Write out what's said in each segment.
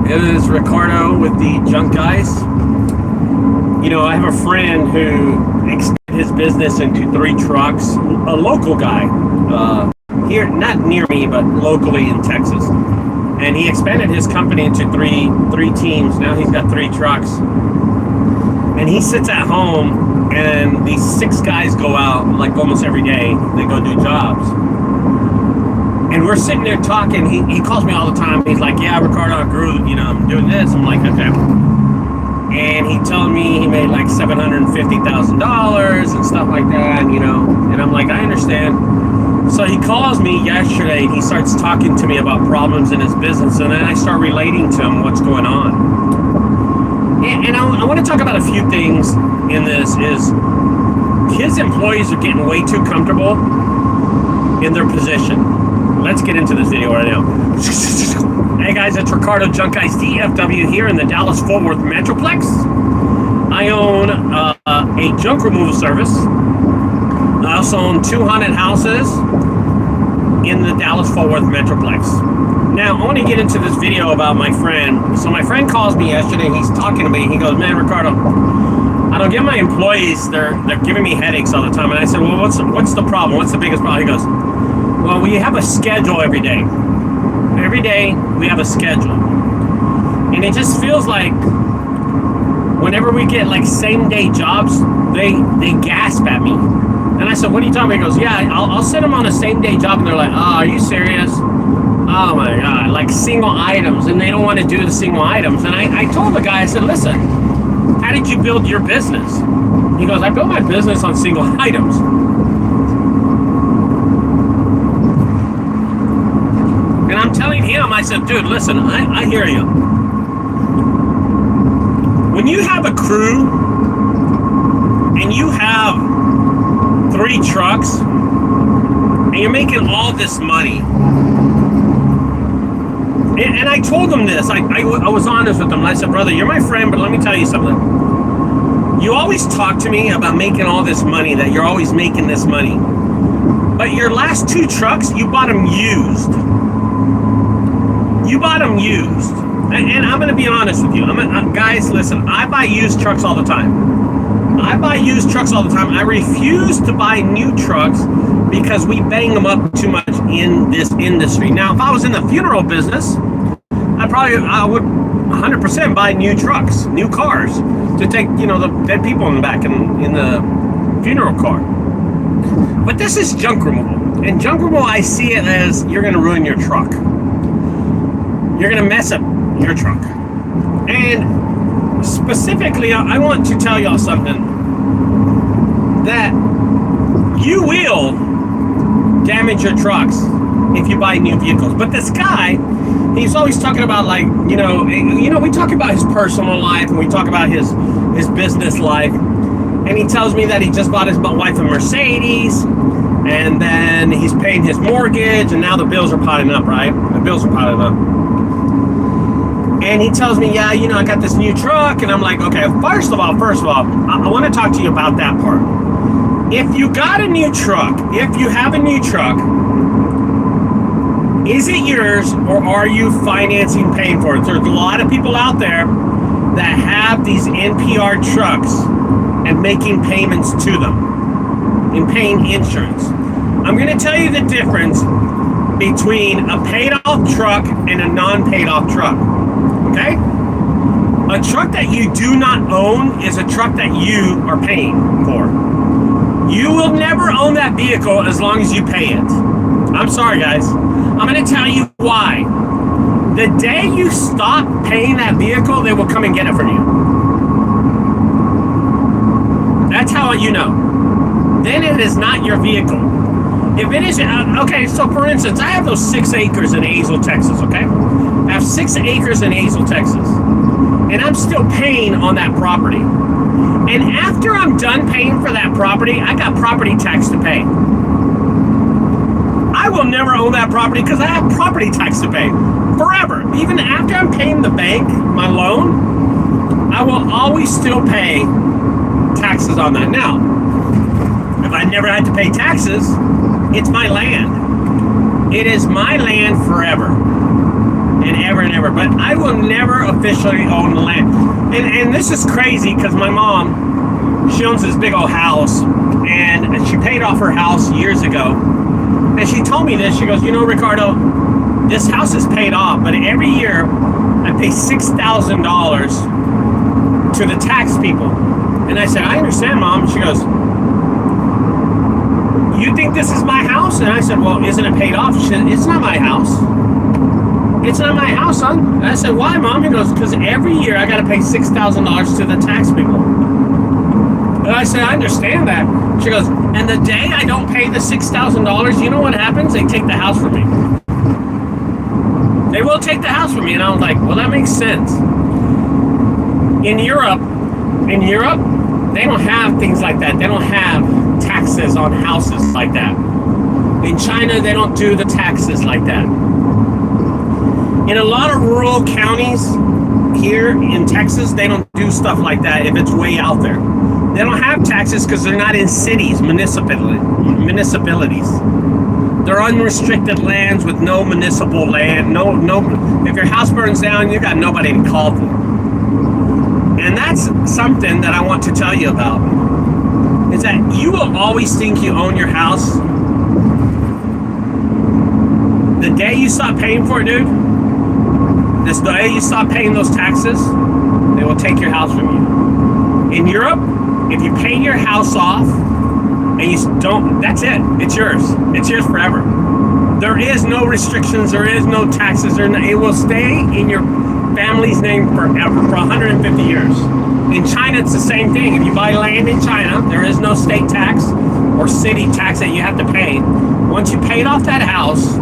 It is Ricardo with the Junk Guys. You know, I have a friend who extended his business into 3 trucks, a local guy, here, not near me, but locally in Texas. And he expanded his company into three teams. Now he's got 3 trucks. And he sits at home, and these 6 guys go out like almost every day. They go do jobs. And we're sitting there talking. He calls me all the time. He's like, yeah, Ricardo, I grew, I'm doing this. I'm like, okay. And he told me he made like $750,000 and stuff like that, and I'm like, I understand. So he calls me yesterday, and he starts talking to me about problems in his business, and then I start relating to him what's going on. And I want to talk about a few things in this. Is his employees are getting way too comfortable in their position. Let's get into this video right now. Hey guys, it's Ricardo junkguysdfw here in the Dallas-Fort Worth Metroplex. I own a junk removal service. I also own 2 haunted houses in the Dallas-Fort Worth Metroplex. Now, I want to get into this video about my friend. So my friend calls me yesterday. He's talking to me. He goes, man, Ricardo, I don't get my employees. They're giving me headaches all the time. And I said, well, what's the problem? What's the biggest problem? He goes, well, we have a schedule every day. Every day we have a schedule. And it just feels like whenever we get like same day jobs, they gasp at me. And I said, what are you talking about? He goes, yeah, I'll send them on a same day job. And they're like, oh, are you serious? Oh my God, like single items. And they don't want to do the single items. And I told the guy, I said, listen, how did you build your business? He goes, I built my business on single items. And I'm telling him, I said, dude, listen, I hear you. When you have a crew and you have 3 trucks and you're making all this money, and I told him this, I was honest with him. I said, brother, you're my friend, but let me tell you something. You always talk to me about making all this money, that you're always making this money. But your last 2 trucks, you bought them used. You bought them used. And I'm going to be honest with you. Guys, listen, I buy used trucks all the time. I buy used trucks all the time. I refuse to buy new trucks because we bang them up too much in this industry. Now, if I was in the funeral business, I would 100% buy new trucks, new cars to take, the dead people in the back in the funeral car. But this is junk removal. And junk removal, I see it as you're going to ruin your truck. You're going to mess up your truck. And specifically, I want to tell y'all something, that you will damage your trucks if you buy new vehicles. But this guy, he's always talking about we talk about his personal life and we talk about his business life. And he tells me that he just bought his wife a Mercedes, and then he's paying his mortgage, and now the bills are piling up, right? The bills are piling up. And he tells me, yeah, I got this new truck. And I'm like, okay, first of all, I want to talk to you about that part. If you got a new truck, if you have a new truck, is it yours or are you financing, paying for it? There's a lot of people out there that have these NPR trucks and making payments to them and paying insurance. I'm going to tell you the difference between a paid-off truck and a non-paid-off truck. Okay? A truck that you do not own is a truck that you are paying for. You will never own that vehicle as long as you pay it. I'm sorry, guys. I'm going to tell you why. The day you stop paying that vehicle, they will come and get it from you. That's how you know. Then it is not your vehicle. If it is, okay, so for instance, I have those 6 acres in Azle, Texas, okay? I have 6 acres in Azle, Texas. And I'm still paying on that property. And after I'm done paying for that property, I got property tax to pay. I will never own that property because I have property tax to pay forever. Even after I'm paying the bank, my loan, I will always still pay taxes on that. Now, if I never had to pay taxes, it's my land. It is my land forever and ever and ever. But but I will never officially own the land. And this is crazy because my mom, she owns this big old house, and she paid off her house years ago. And she told me this. She goes, you know, Ricardo, this house is paid off, but every year I pay $6,000 to the tax people. And I said, I understand, Mom. She goes, you think this is my house? And I said, well, isn't it paid off? She said, it's not my house. It's not my house, son. And I said, why, Mom? He goes, because every year I got to pay $6,000 to the tax people. And I said, I understand that. She goes, and the day I don't pay the $6,000, you know what happens? They take the house from me. They will take the house from me. And I was like, well, that makes sense. In Europe, they don't have things like that. They don't have taxes on houses like that. In China, they don't do the taxes like that. In a lot of rural counties here in Texas, they don't do stuff like that if it's way out there. They don't have taxes because they're not in cities, municipalities. They're unrestricted lands with no municipal land. No. If your house burns down, you got nobody to call for. And that's something that I want to tell you about. Is that you will always think you own your house. The day you stop paying for it, dude, this day you stop paying those taxes, they will take your house from you. In Europe, if you pay your house off and you don't, that's it. It's yours. It's yours forever. There is no restrictions. There is no taxes. It will stay in your family's name forever, for 150 years. In China, it's the same thing. If you buy land in China, there is no state tax or city tax that you have to pay. Once you paid off that house,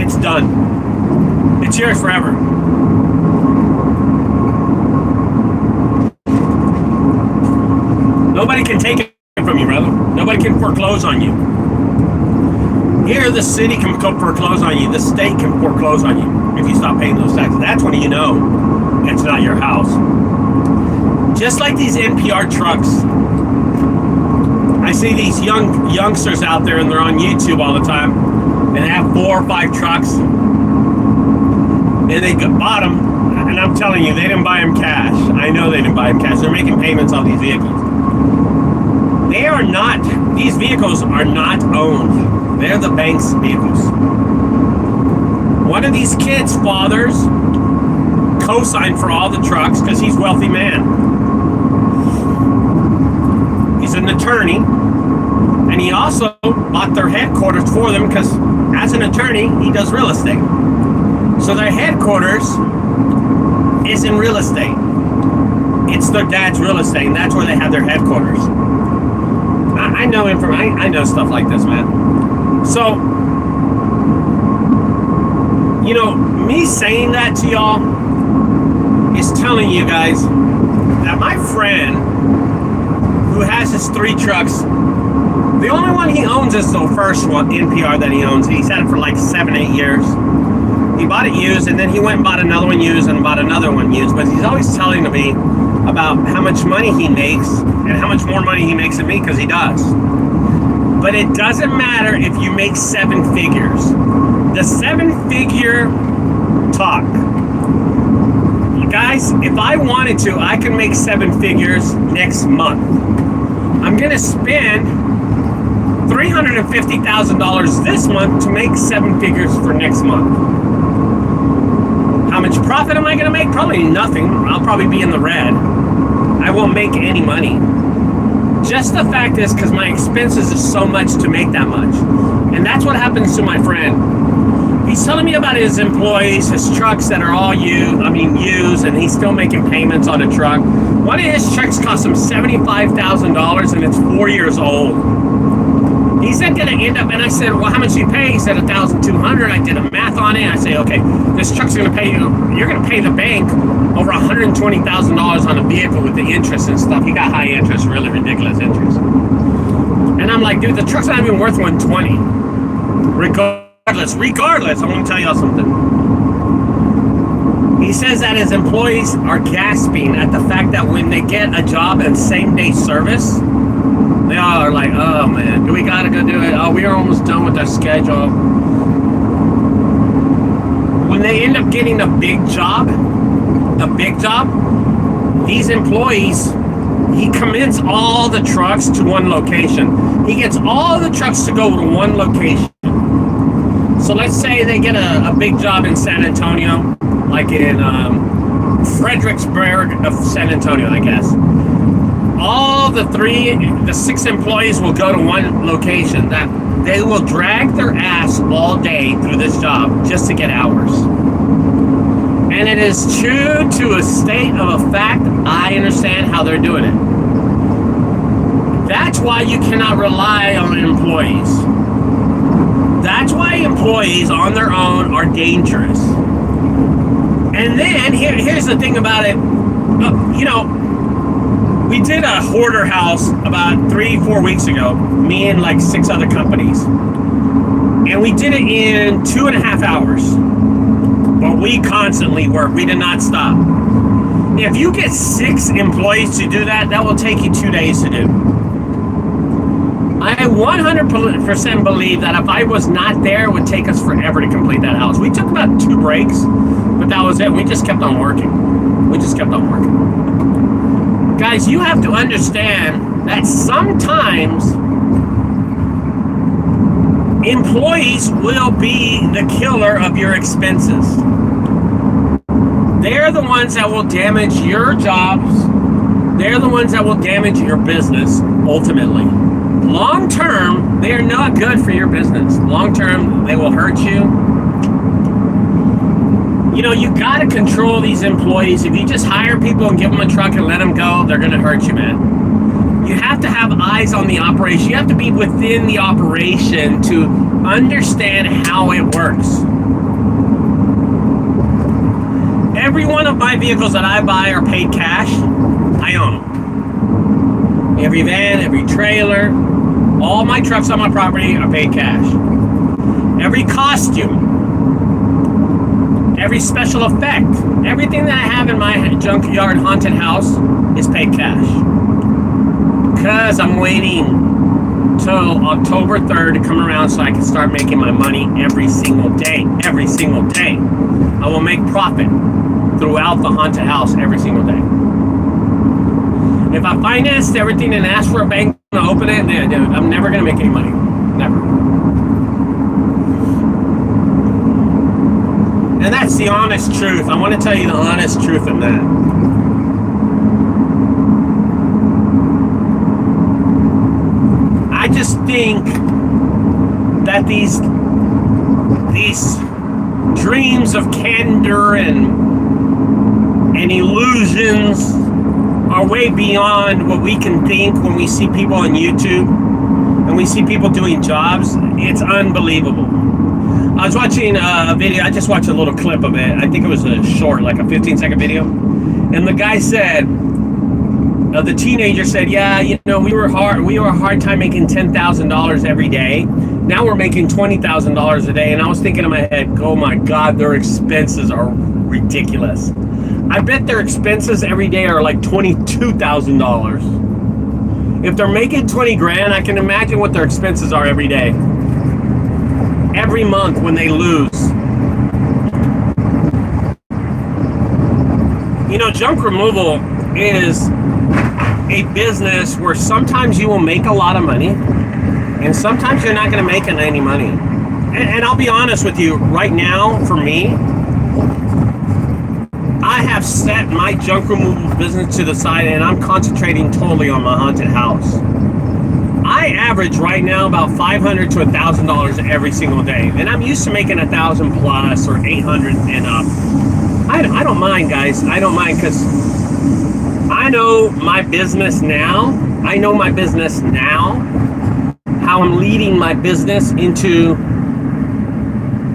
it's done. It's yours forever. Nobody can take it from you, brother. Nobody can foreclose on you. Here, the city can foreclose on you. The state can foreclose on you if you stop paying those taxes. That's when you know it's not your house. Just like these NPR trucks. I see these youngsters out there, and they're on YouTube all the time, and they have 4 or 5 trucks, and they bought them, and I'm telling you, they didn't buy them cash. I know they didn't buy them cash. They're making payments on these vehicles. These vehicles are not owned. They're the bank's vehicles. One of these kids' fathers co-signed for all the trucks because he's a wealthy man. He's an attorney, and he also bought their headquarters for them because as an attorney, he does real estate. So their headquarters is in real estate. It's their dad's real estate, and that's where they have their headquarters. I know information. I know stuff like this, man. So, you know, me saying that to y'all is telling you guys that my friend who has his 3 trucks, the only one he owns is the first one, NPR, that he owns. He's had it for like 7-8 years. He bought it used, and then he went and bought another one used and bought another one used. But he's always telling me about how much money he makes and how much more money he makes than me, because he does. But it doesn't matter if you make 7 figures. The 7-figure talk. Guys, if I wanted to, I could make 7 figures next month. I'm going to spend $350,000 this month to make 7 figures for next month. How much profit am I going to make? Probably nothing. I'll probably be in the red. I won't make any money. Just the fact is, because my expenses is so much to make that much. And that's what happens to my friend. He's telling me about his employees, his trucks that are all used, and he's still making payments on a truck. One of his trucks cost him $75,000, and it's 4 years old. He said, going to end up, and I said, well, how much do you pay? He said, $1,200. I did a math on it. I say, okay, this truck's going to pay you, you're going to pay the bank over $120,000 on a vehicle with the interest and stuff. He got high interest, really ridiculous interest. And I'm like, dude, the truck's not even worth $120. Regardless, I want to tell y'all something. He says that his employees are gasping at the fact that when they get a job and same-day service, they all are like, oh man, do we gotta go do it? Oh, we are almost done with our schedule. When they end up getting a big job, these employees, he commits all the trucks to one location. He gets all the trucks to go to one location. So let's say they get a big job in San Antonio, like in Fredericksburg of San Antonio, I guess. All the 6 employees will go to one location. That they will drag their ass all day through this job just to get hours. And it is true to a state of a fact. I understand how they're doing it. That's why you cannot rely on employees. That's why employees on their own are dangerous. And then here's the thing about it. We did a hoarder house about 3-4 weeks ago, me and like 6 other companies. And we did it in 2.5 hours. But we constantly work. We did not stop. If you get 6 employees to do that, that will take you 2 days to do. I 100% believe that if I was not there, it would take us forever to complete that house. We took about 2 breaks, but that was it. We just kept on working. Guys, you have to understand that sometimes employees will be the killer of your expenses. They're the ones that will damage your jobs. They're the ones that will damage your business ultimately. Long term, they are not good for your business. Long term, they will hurt you. You got to control these employees. If you just hire people and give them a truck and let them go, they're going to hurt you, man. You have to have eyes on the operation. You have to be within the operation to understand how it works. Every one of my vehicles that I buy are paid cash. I own them. Every van, every trailer, all my trucks on my property are paid cash. Every costume, every special effect, everything that I have in my junkyard haunted house is paid cash. Because I'm waiting till October 3rd to come around so I can start making my money every single day. Every single day. I will make profit throughout the haunted house every single day. If I financed everything and asked for a bank to open it, dude, I'm never going to make any money. Never. And that's the honest truth. I want to tell you the honest truth in that. I just think that these dreams of candor and illusions are way beyond what we can think when we see people on YouTube and we see people doing jobs. It's unbelievable. I was watching a video. I just watched a little clip of it. I think it was a short, like a 15-second video. And the guy said, the teenager said, yeah, we were a hard time making $10,000 every day. Now we're making $20,000 a day. And I was thinking in my head, oh my God, their expenses are ridiculous. I bet their expenses every day are like $22,000. If they're making 20 grand, I can imagine what their expenses are every day. Every month when they lose. Junk removal is a business where sometimes you will make a lot of money and sometimes you're not going to make any money. And I'll be honest with you, right now, for me, I have set my junk removal business to the side and I'm concentrating totally on my haunted house. I average right now about $500 to $1,000 every single day. And I'm used to making 1,000 plus or 800 and up. I don't mind, guys. I don't mind because I know my business now. How I'm leading my business into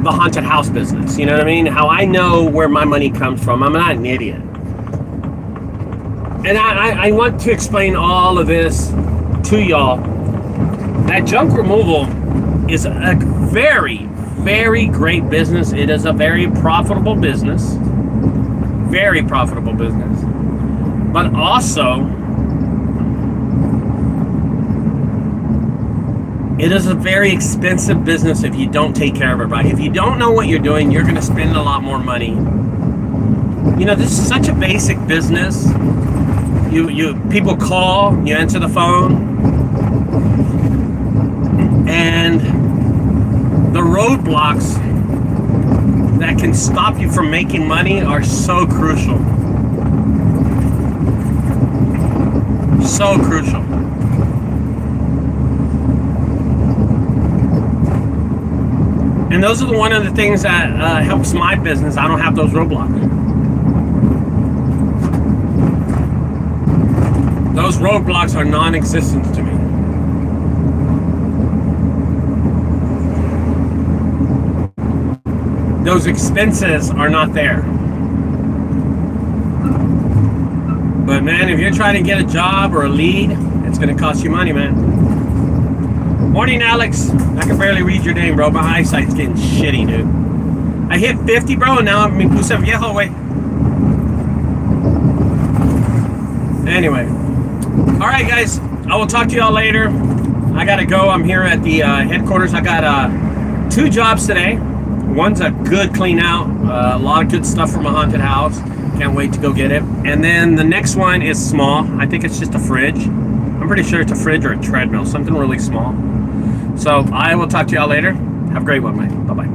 the haunted house business. You know what I mean? How I know where my money comes from. I'm not an idiot. And I want to explain all of this to y'all. That junk removal is a very, very great business. It is a very profitable business. Very profitable business. But also, It is a very expensive business if you don't take care of it right. If you don't know what you're doing, you're going to spend a lot more money. You know, this is such a basic business. People call, you answer the phone, and the roadblocks that can stop you from making money are so crucial. So crucial. And those are one of the things that helps my business. I don't have those roadblocks. Those roadblocks are non-existent to me. Those expenses are not there. But man, if you're trying to get a job or a lead, it's going to cost you money, man. Morning, Alex. I can barely read your name, bro. My eyesight's getting shitty, dude. I hit 50, bro, and now I'm in puse viejo, way. Anyway. All right, guys. I will talk to y'all later. I got to go. I'm here at the headquarters. I got 2 jobs today. One's a good clean out. A lot of good stuff from a haunted house. Can't wait to go get it. And then the next one is small. I think it's just a fridge. I'm pretty sure it's a fridge or a treadmill. Something really small. So I will talk to y'all later. Have a great one, man. Bye-bye.